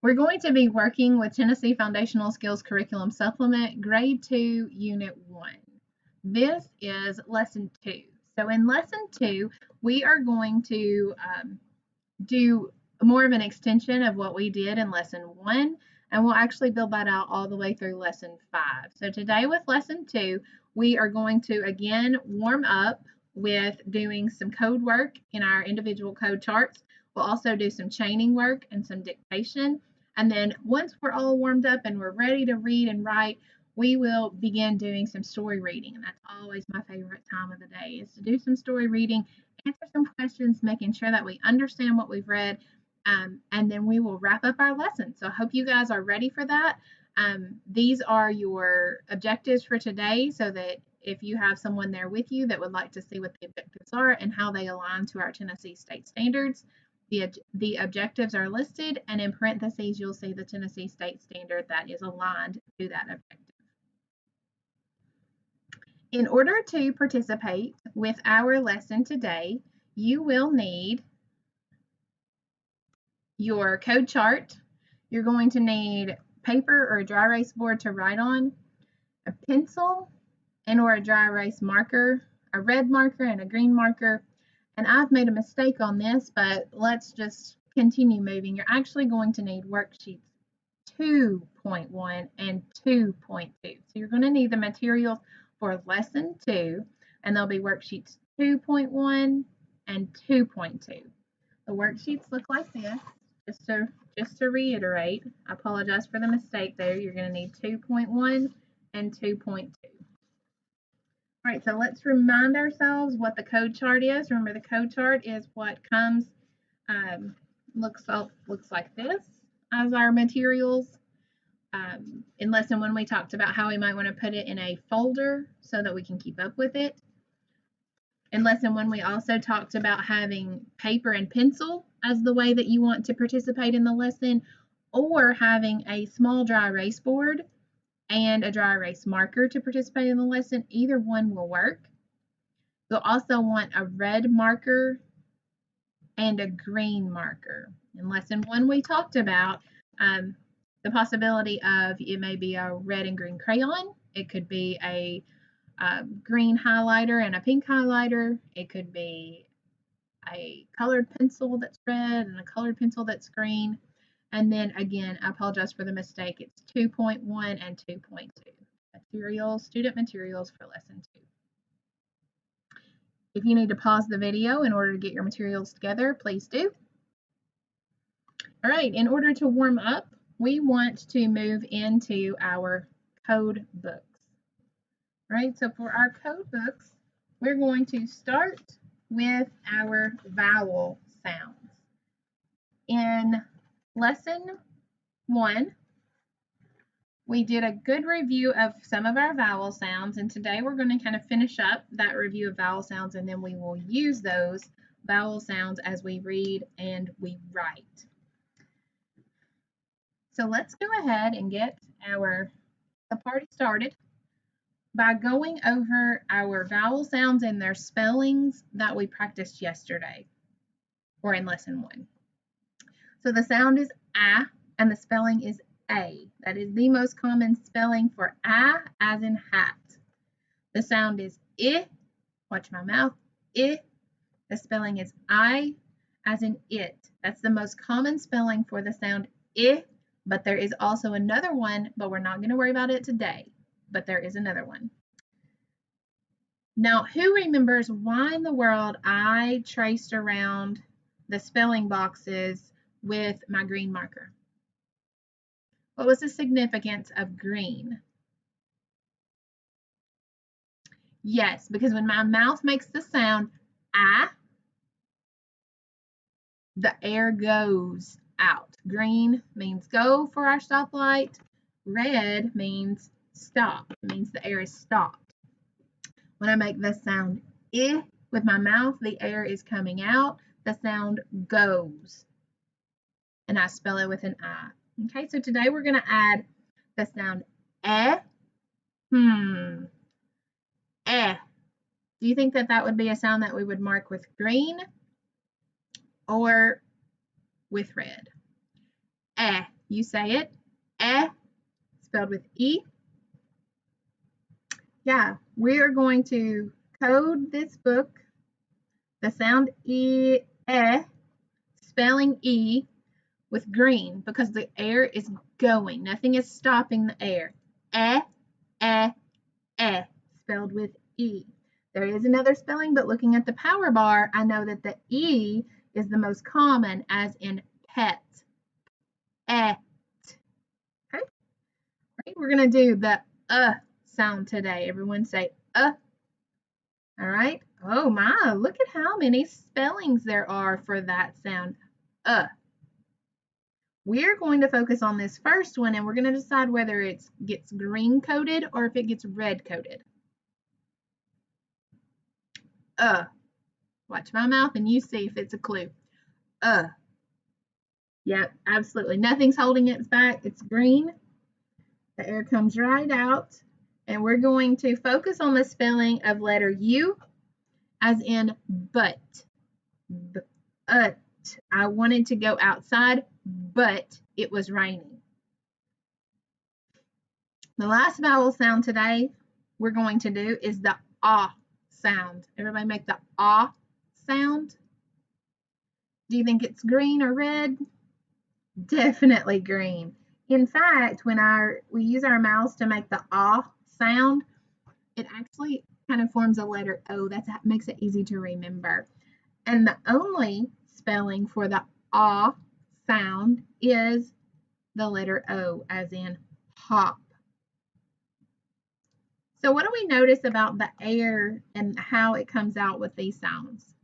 We're going to be working with Tennessee Foundational Skills Curriculum Supplement, Grade 2, Unit 1. This is Lesson 2. So in Lesson 2, we are going to do more of an extension of what we did in Lesson 1, and we'll actually build that out all the way through Lesson 5. So today with Lesson 2, we are going to again warm up with doing some code work in our individual code charts. We'll also do some chaining work and some dictation. And then once we're all warmed up and we're ready to read and write, we will begin doing some story reading. And that's always my favorite time of the day, is to do some story reading, answer some questions, making sure that we understand what we've read, and then we will wrap up our lesson. So I hope you guys are ready for that. These are your objectives for today, so that if you have someone there with you that would like to see what the objectives are and how they align to our Tennessee state standards, the objectives are listed, and in parentheses you'll see the Tennessee state standard that is aligned to that objective. In order to participate with our lesson today, you will need your code chart. You're going to need paper or a dry erase board to write on, a pencil and or a dry erase marker, a red marker and a green marker. And I've made a mistake on this, but let's just continue moving. You're actually going to need worksheets 2.1 and 2.2. So you're going to need the materials for lesson 2, and there'll be worksheets 2.1 and 2.2. The worksheets look like this. Just to reiterate, I apologize for the mistake there. You're going to need 2.1 and 2.2. All right, so let's remind ourselves what the code chart is. Remember, the code chart is what comes, looks like this as our materials. In lesson 1, we talked about how we might want to put it in a folder so that we can keep up with it. In lesson 1, we also talked about having paper and pencil as the way that you want to participate in the lesson, or having a small dry erase board and a dry erase marker to participate in the lesson. Either one will work. You'll also want a red marker and a green marker. In lesson 1, we talked about the possibility of it may be a red and green crayon. It could be a green highlighter and a pink highlighter. It could be a colored pencil that's red and a colored pencil that's green. And then again, I apologize for the mistake. It's 2.1 and 2.2. Materials, student materials for lesson 2. If you need to pause the video in order to get your materials together, please do. All right, in order to warm up, we want to move into our code books. All right, so for our code books, we're going to start with our vowel sounds. In lesson 1, we did a good review of some of our vowel sounds, and today we're going to kind of finish up that review of vowel sounds, and then we will use those vowel sounds as we read and we write. So let's go ahead and get the party started by going over our vowel sounds and their spellings that we practiced yesterday or in lesson 1. So the sound is A and the spelling is A. That is the most common spelling for A as in hat. The sound is I. Watch my mouth. I. The spelling is I as in it. That's the most common spelling for the sound I, but there is also another one, but we're not going to worry about it today. But there is another one. Now, who remembers why in the world I traced around the spelling boxes with my green marker? What was the significance of green? Yes, because when my mouth makes the sound ah, the air goes out. Green means go for our stoplight. Red means stop. It means the air is stopped. When I make the sound I with my mouth, the air is coming out. The sound goes. And I spell it with an I. Okay, so today we're going to add the sound eh. Eh. Do you think that that would be a sound that we would mark with green or with red? Eh. You say it. Eh, spelled with E. Yeah, we are going to code this book, the sound E, eh, spelling E, with green because the air is going. Nothing is stopping the air. Eh, eh, eh, spelled with E. There is another spelling, but looking at the power bar, I know that the E is the most common, as in pet. Et. Okay, right, we're going to do the sound today. Everyone say All right. Oh my, look at how many spellings there are for that sound. We're going to focus on this first one, and we're going to decide whether it gets green coded or if it gets red coded. Watch my mouth and you see if it's a clue. Yep, absolutely. Nothing's holding it back. It's green. The air comes right out. And we're going to focus on the spelling of letter U, as in but. But. I wanted to go outside, but it was raining. The last vowel sound today we're going to do is the ah sound. Everybody make the ah sound. Do you think it's green or red? Definitely green. In fact, when we use our mouths to make the ah sound, it actually kind of forms a letter O. That makes it easy to remember. And the only spelling for the ah sound is the letter O, as in hop. So what do we notice about the air and how it comes out with these sounds?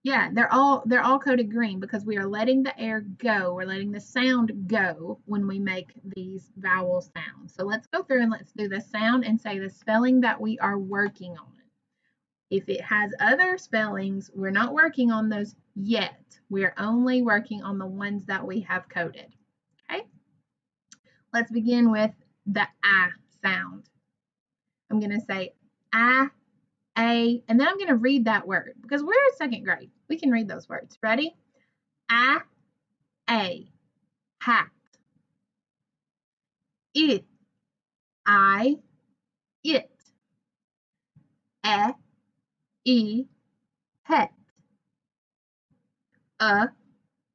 Yeah, they're all coded green because we are letting the air go. We're letting the sound go when we make these vowel sounds. So let's go through and let's do the sound and say the spelling that we are working on. If it has other spellings, we're not working on those yet. We're only working on the ones that we have coded. Okay? Let's begin with the I sound. I'm going to say I, a, and then I'm going to read that word because we're in second grade. We can read those words. Ready? A, hat. It, I, it. E, pet.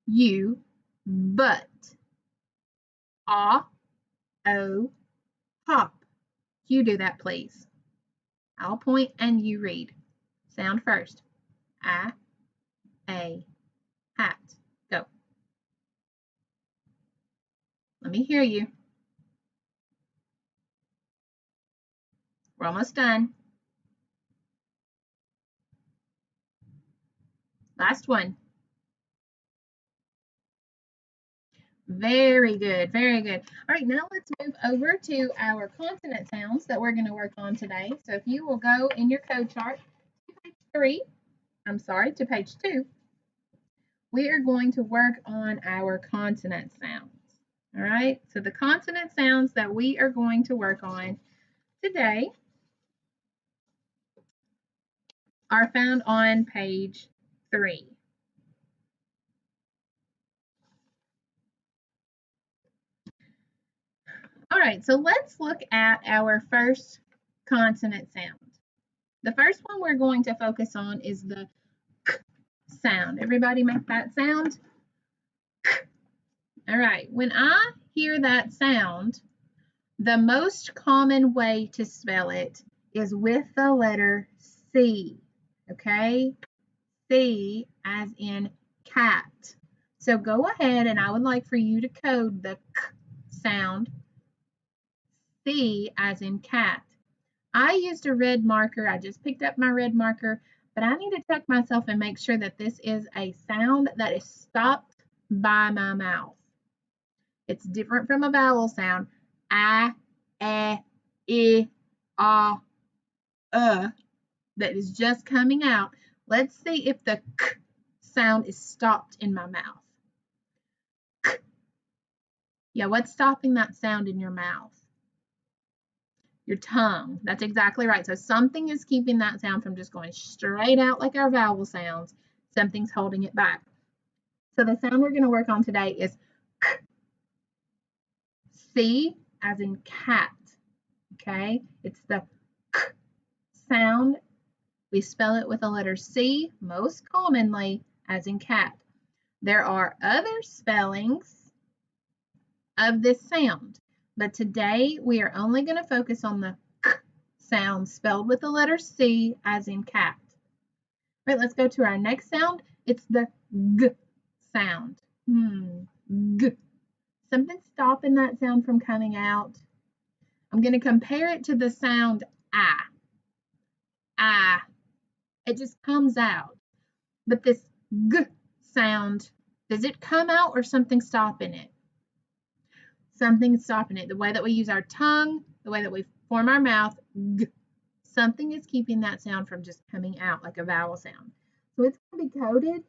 You, but. O, hop. You do that, please. I'll point and you read. Sound first. A, hat. Go. Let me hear you. We're almost done. Last one. Very good, very good. All right, now let's move over to our consonant sounds that we're going to work on today. So if you will go in your code chart to page 2, we are going to work on our consonant sounds. All right, so the consonant sounds that we are going to work on today are found on page 3. All right, so let's look at our first consonant sound. The first one we're going to focus on is the k sound. Everybody make that sound? All right, when I hear that sound, the most common way to spell it is with the letter C, okay? C as in cat. So go ahead and I would like for you to code the k sound, C as in cat. I used a red marker. I just picked up my red marker, but I need to check myself and make sure that this is a sound that is stopped by my mouth. It's different from a vowel sound. I, I, that is just coming out. Let's see if the k sound is stopped in my mouth. K. Yeah, what's stopping that sound in your mouth? Your tongue. That's exactly right. So something is keeping that sound from just going straight out like our vowel sounds. Something's holding it back. So the sound we're going to work on today is C as in cat, okay? It's the k sound. We spell it with the letter C most commonly as in cat. There are other spellings of this sound, but today we are only going to focus on the k sound spelled with the letter C as in cat. All right, let's go to our next sound. It's the G sound. G. Something's stopping that sound from coming out. I'm going to compare it to the sound ah. Ah. It just comes out. But this G sound, does it come out or something stopping it? Something's stopping it. The way that we use our tongue, the way that we form our mouth, G. Something is keeping that sound from just coming out like a vowel sound. So it's going to be coded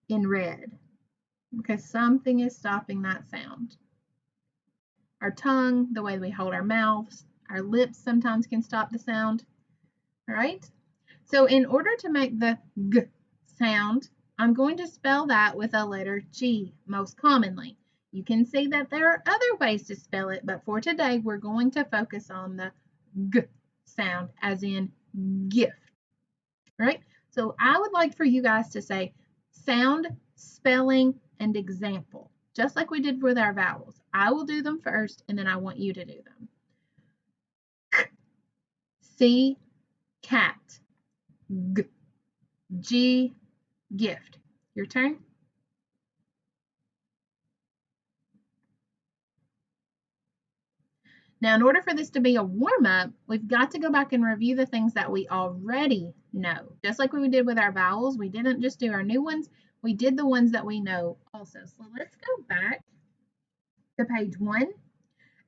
in red because something is stopping that sound. Our tongue, the way we hold our mouths, our lips sometimes can stop the sound. All right? So in order to make the G sound, I'm going to spell that with a letter G most commonly. You can see that there are other ways to spell it, but for today, we're going to focus on the G sound, as in gift. All right? So I would like for you guys to say sound, spelling, and example, just like we did with our vowels. I will do them first, and then I want you to do them. K, C, cat. G, G, gift. Your turn. Now, in order for this to be a warm-up, we've got to go back and review the things that we already know. Just like we did with our vowels, we didn't just do our new ones, we did the ones that we know also. So let's go back to page 1,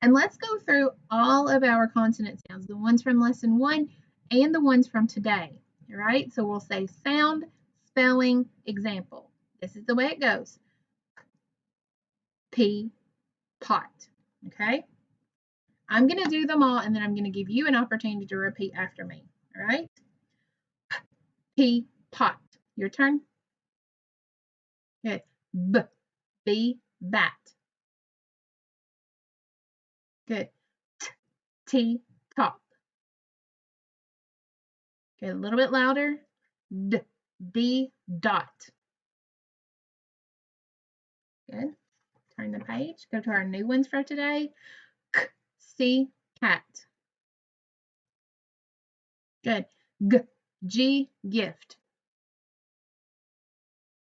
and let's go through all of our consonant sounds, the ones from lesson 1 and the ones from today. All right, so we'll say sound, spelling, example. This is the way it goes. P, pot, okay? I'm going to do them all, and then I'm going to give you an opportunity to repeat after me. All right? P, pot. Your turn. Good. B, bat. Good. T, top. Good. A little bit louder. D, dot. Good. Turn the page. Go to our new ones for today. C, cat. Good. G, gift.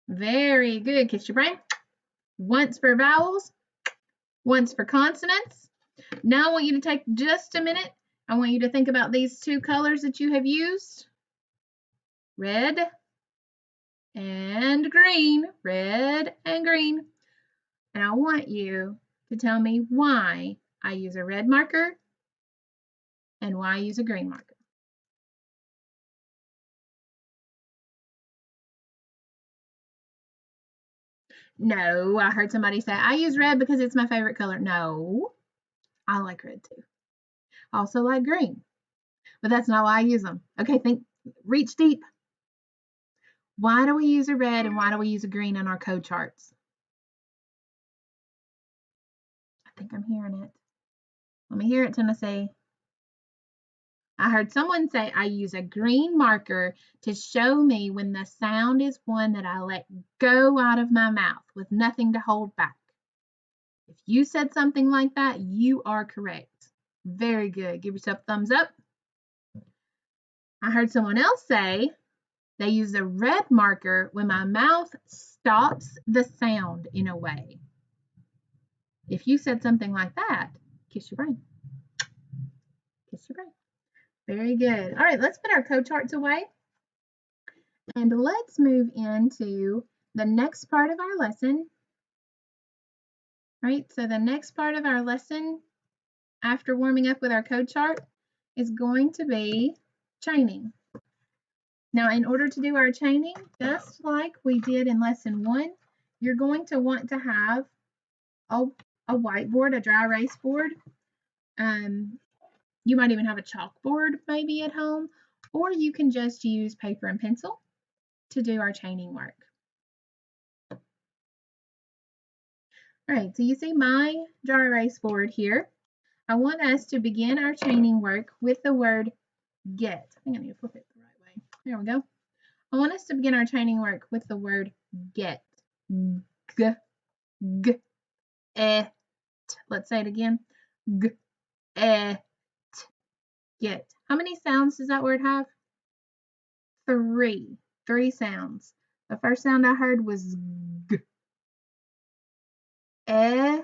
Very good. Kiss your brain. Once for vowels, once for consonants. Now I want you to take just a minute. I want you to think about these two colors that you have used. Red and green. Red and green. And I want you to tell me why I use a red marker and why I use a green marker. No, I heard somebody say, I use red because it's my favorite color. No, I like red too. I also like green, but that's not why I use them. Okay, reach deep. Why do we use a red and why do we use a green in our code charts? I think I'm hearing it. Let me hear it, Tennessee. I heard someone say I use a green marker to show me when the sound is one that I let go out of my mouth with nothing to hold back. If you said something like that, you are correct. Very good. Give yourself a thumbs up. I heard someone else say they use a red marker when my mouth stops the sound in a way. If you said something like that, kiss your brain. Kiss your brain. Very good. All right, let's put our code charts away. And let's move into the next part of our lesson. Right, so the next part of our lesson after warming up with our code chart is going to be chaining. Now, in order to do our chaining, just like we did in lesson 1, you're going to want to have a whiteboard, a dry erase board. You might even have a chalkboard maybe at home, or you can just use paper and pencil to do our chaining work. All right, so you see my dry erase board here. I want us to begin our chaining work with the word get. I think I need to flip it the right way. There we go. I want us to begin our chaining work with the word get. G, g, et. Let's say it again. G, et, get. How many sounds does that word have? Three. Three sounds. The first sound I heard was g. Et,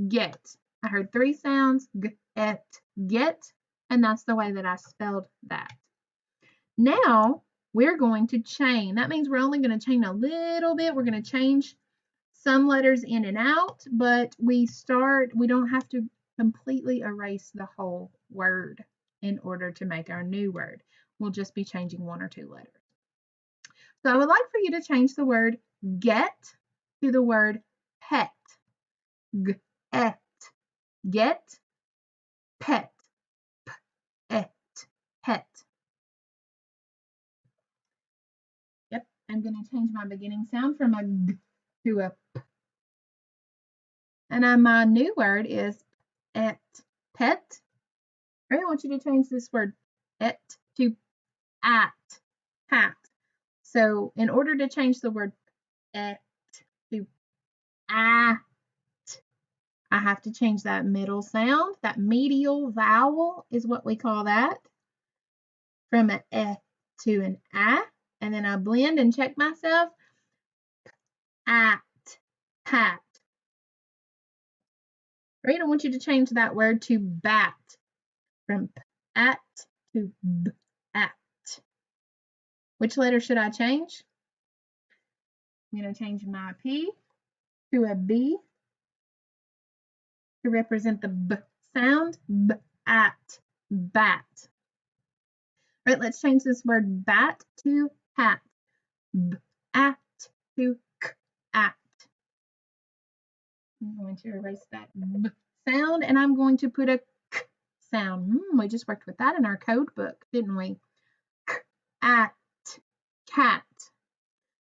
get. I heard three sounds, g, et, get, and that's the way that I spelled that. Now we're going to chain. That means we're only going to chain a little bit. We're going to change some letters in and out, but we don't have to completely erase the whole word in order to make our new word. We'll just be changing one or two letters. So I would like for you to change the word get to the word pet. Get, get, pet, et, pet. Yep, I'm going to change my beginning sound from a g to a p. And my new word is et, pet. I want you to change this word et to at, hat. So in order to change the word et to at, I have to change that middle sound. That medial vowel is what we call that. From an eh to an ah. And then I blend and check myself. At, pat. Right, I want you to change that word to bat. From at to b, at. Which letter should I change? I'm going to change my P to a B to represent the B sound. B, at, bat. All right, let's change this word bat to hat. B, at to k, at. I'm going to erase that B sound and I'm going to put a k sound. We just worked with that in our code book, didn't we? K, at, cat.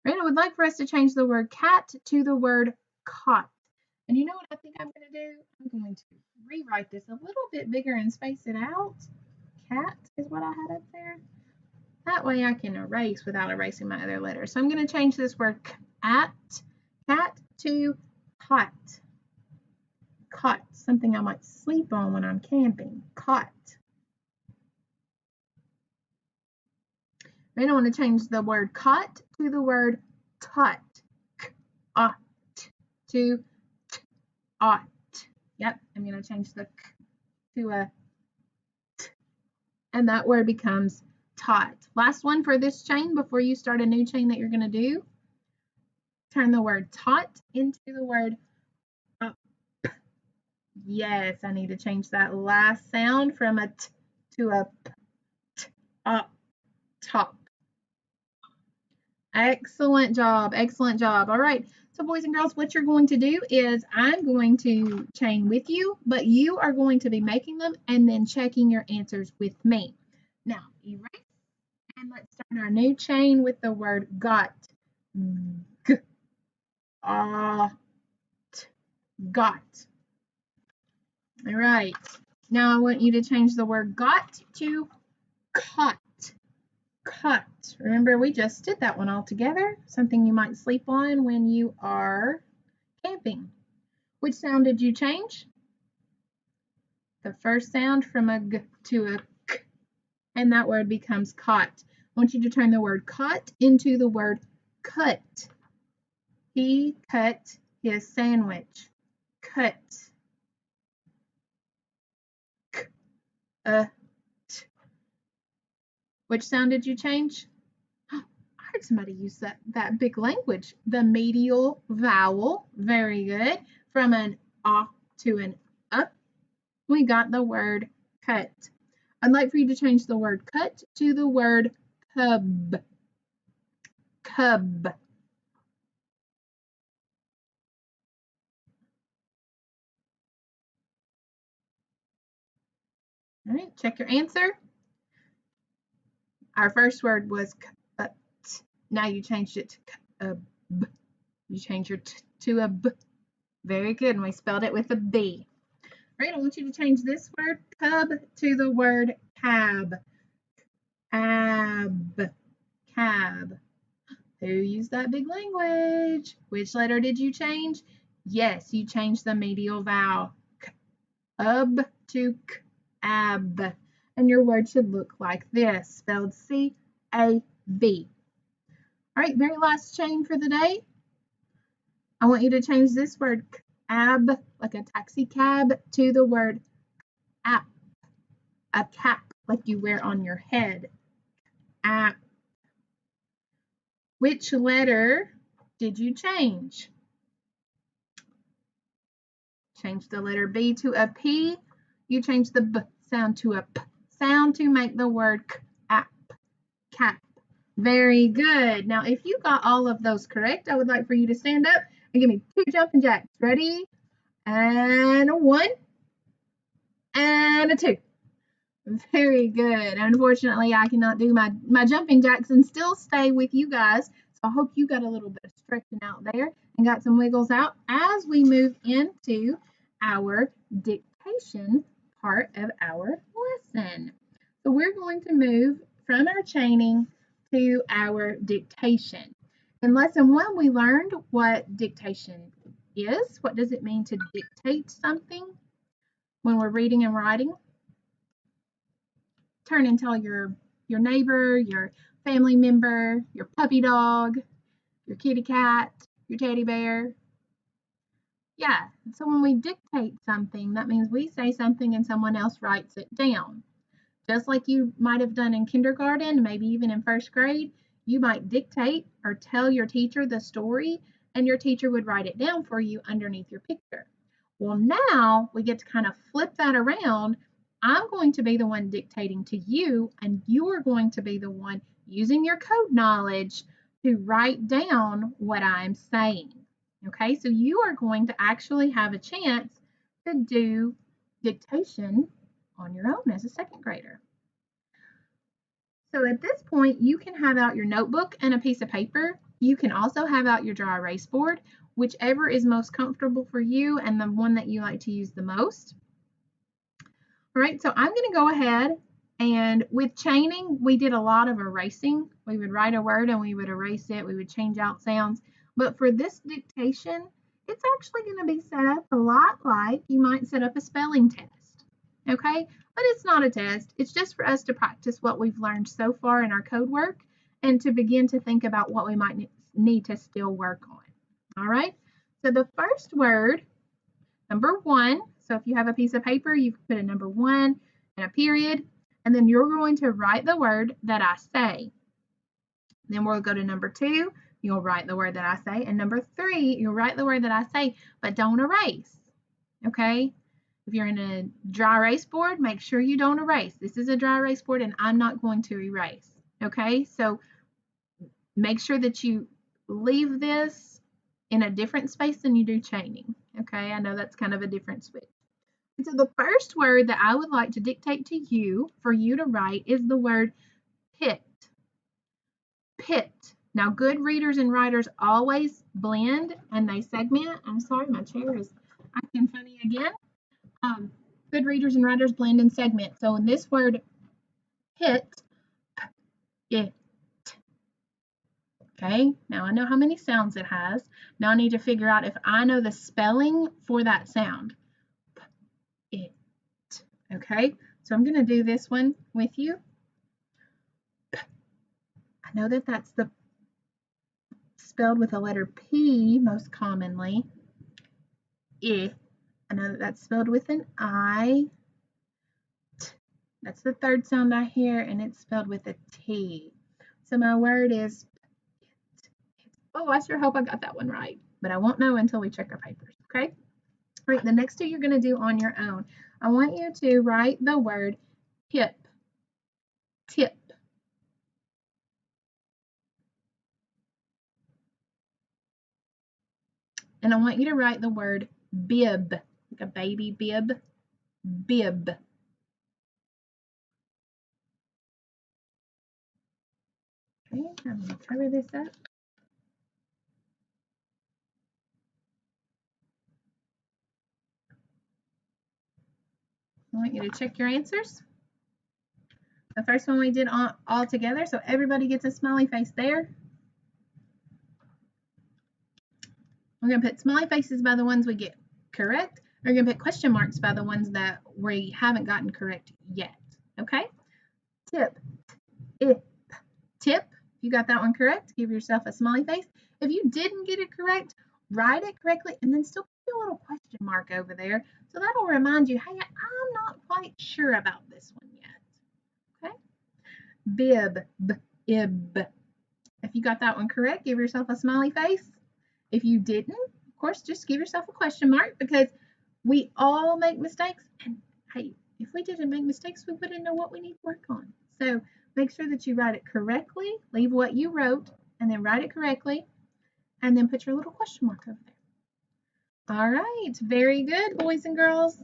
Right, I would like for us to change the word cat to the word caught. And you know what I think I'm going to do? I'm going to rewrite this a little bit bigger and space it out. Cat is what I had up there. That way I can erase without erasing my other letters. So I'm going to change this word cat to caught. Caught, something I might sleep on when I'm camping. Caught. Then I want to change the word caught to the word taught. Ought to ought. Yep, I'm going to change the k to a t, and that word becomes taught. Last one for this chain before you start a new chain that you're going to do. Turn the word taught into the word up. Yes, I need to change that last sound from a t to a p, t, up, top. Excellent job, excellent job. All right, so boys and girls, what you're going to do is I'm going to chain with you, but you are going to be making them and then checking your answers with me. Now, erase, and let's start our new chain with the word got. G, ah, t, got. All right, now I want you to change the word got to caught. Caught. Remember, we just did that one all together. Something you might sleep on when you are camping. Which sound did you change? The first sound from a g to a k, and that word becomes caught. I want you to turn the word caught into the word cut. He cut his sandwich. Cut. K, t. Which sound did you change? I heard somebody use that big language. The medial vowel. Very good. From an ah to an up, we got the word cut. I'd like for you to change the word cut to the word cub. Cub. All right, check your answer. Our first word was cut. Now you changed it to cub. You change your t to a b. Very good. And we spelled it with a B. All right, I want you to change this word cub to the word cab. Ab. Cab. Who used that big language? Which letter did you change? Yes, you changed the medial vowel. Ub to k. Ab. And your word should look like this, spelled C-A-B. All right, very last chain for the day. I want you to change this word ab, like a taxi cab, to the word app, a cap like you wear on your head. App. Which letter did you change? Change the letter B to a P. You change the B sound to a P sound to make the word app, cap. Very good. Now, if you got all of those correct, I would like for you to stand up and give me 2 jumping jacks. Ready? And a 1 and a 2. Very good. Unfortunately, I cannot do my jumping jacks and still stay with you guys. So I hope you got a little bit of stretching out there and got some wiggles out as we move into our dictation part of our lesson. So we're going to move from our chaining to our dictation. In lesson 1, we learned what dictation is. What does it mean to dictate something when we're reading and writing? Turn and tell your neighbor, your family member, your puppy dog, your kitty cat, your teddy bear. Yeah, so when we dictate something, that means we say something and someone else writes it down. Just like you might have done in kindergarten, maybe even in first grade, you might dictate or tell your teacher the story, and your teacher would write it down for you underneath your picture. Well, now we get to kind of flip that around. I'm going to be the one dictating to you, and you're going to be the one using your code knowledge to write down what I'm saying. Okay, so you are going to actually have a chance to do dictation on your own as a second grader. So at this point, you can have out your notebook and a piece of paper. You can also have out your dry erase board, whichever is most comfortable for you and the one that you like to use the most. All right, so I'm going to go ahead, and with chaining, we did a lot of erasing. We would write a word and we would erase it. We would change out sounds. But for this dictation, it's actually going to be set up a lot like you might set up a spelling test. Okay, but it's not a test. It's just for us to practice what we've learned so far in our code work and to begin to think about what we might need to still work on. All right, so the first word, number 1. So if you have a piece of paper, you can put a number 1 and a period, and then you're going to write the word that I say. Then we'll go to number 2. You'll write the word that I say, and number 3, you'll write the word that I say, but don't erase. Okay? If you're in a dry erase board, make sure you don't erase. This is a dry erase board, and I'm not going to erase. Okay? So make sure that you leave this in a different space than you do chaining. Okay? I know that's kind of a different switch. So the first word that I would like to dictate to you for you to write is the word pit. Pit. Now, good readers and writers always blend and they segment. I'm sorry, my chair is acting funny again. Good readers and writers blend and segment. So in this word pit, it. Okay, now I know how many sounds it has. Now I need to figure out if I know the spelling for that sound. It. Okay, so I'm going to do this one with you. I know that that's the spelled with a letter P most commonly. I. I know that that's spelled with an I. T. That's the third sound I hear, and it's spelled with a T. So my word is, oh, I sure hope I got that one right, but I won't know until we check our papers, okay? All right, the next 2 you're going to do on your own. I want you to write the word tip. Tip. And I want you to write the word bib, like a baby bib. Bib. Okay, I'm going to cover this up. I want you to check your answers. The first one we did all together, so everybody gets a smiley face there. We're going to put smiley faces by the ones we get correct. We're going to put question marks by the ones that we haven't gotten correct yet. Okay? Tip. If. Tip. If you got that one correct, give yourself a smiley face. If you didn't get it correct, write it correctly and then still put a little question mark over there. So that'll remind you, hey, I'm not quite sure about this one yet. Okay? Bib. B-ib. If you got that one correct, give yourself a smiley face. If you didn't, of course, just give yourself a question mark because we all make mistakes. And hey, if we didn't make mistakes, we wouldn't know what we need to work on. So make sure that you write it correctly, leave what you wrote, and then write it correctly, and then put your little question mark over there. All right, very good, boys and girls.